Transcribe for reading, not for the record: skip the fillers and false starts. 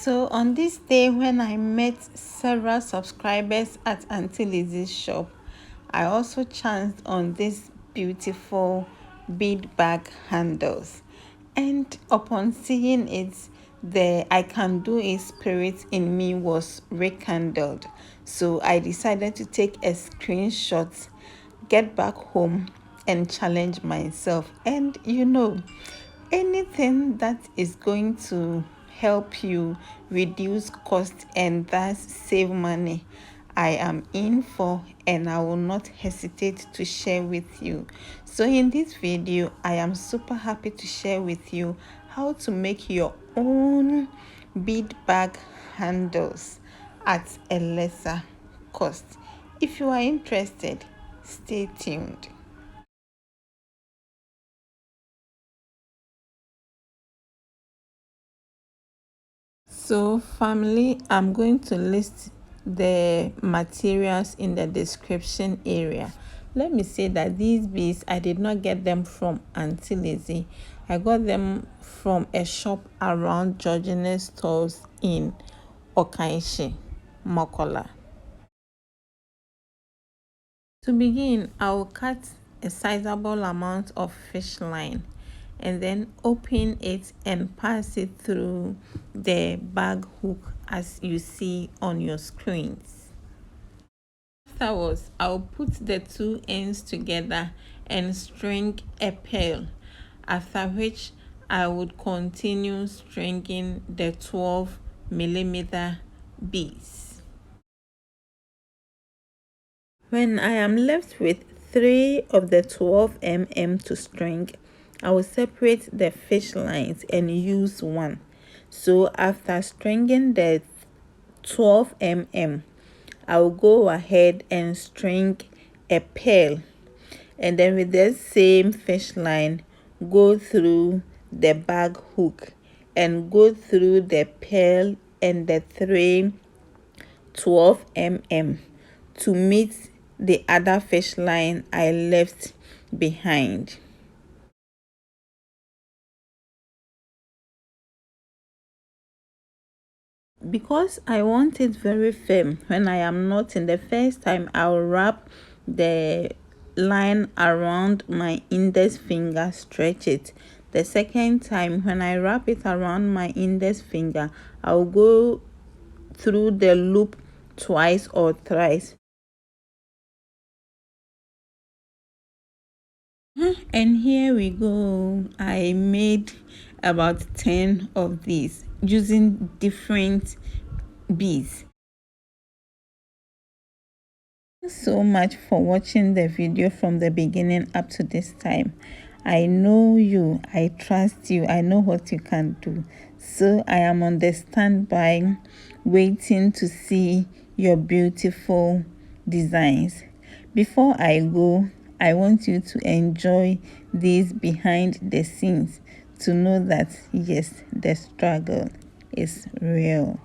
So on this day when I met several subscribers at Auntie Lizzie's shop, I also chanced on this beautiful bead bag handles, and upon seeing it, the I can do a spirit in me was rekindled. So I decided to take a screenshot, get back home and challenge myself. And anything that is going to help you reduce cost and thus save money, I am in for, and I will not hesitate to share with you. So in this video, I am super happy to share with you how to make your own bead bag handles at a lesser cost. If you are interested, stay tuned. So family, I'm going to list the materials in the description area. Let me say that these beads, I did not get them from Auntie Lizzie. I got them from a shop around Georgina's stores in Okaishi, Mokola. To begin, I will cut a sizable amount of fish line and then open it and pass it through the bag hook as you see on your screens. Afterwards, I'll put the two ends together and string a pearl, after which I would continue stringing the 12mm beads. When I am left with 3 of the 12mm to string, I will separate the fish lines and use one. So after stringing the 12mm, I will go ahead and string a pearl, and then with the same fish line go through the bag hook and go through the pearl and the 3 12mm to meet the other fish line I left behind. Because I want it very firm when I am knotting, the first time I'll wrap the line around my index finger, stretch it. The second time when I wrap it around my index finger, I'll go through the loop twice or thrice. And here we go. I made about 10 of these using different beads. Thanks so much for watching the video from the beginning up to this time. I know you, I trust you, I know what you can do. So I am on the standby waiting to see your beautiful designs. Before I go, I want you to enjoy these behind the scenes to know that yes, the struggle is real.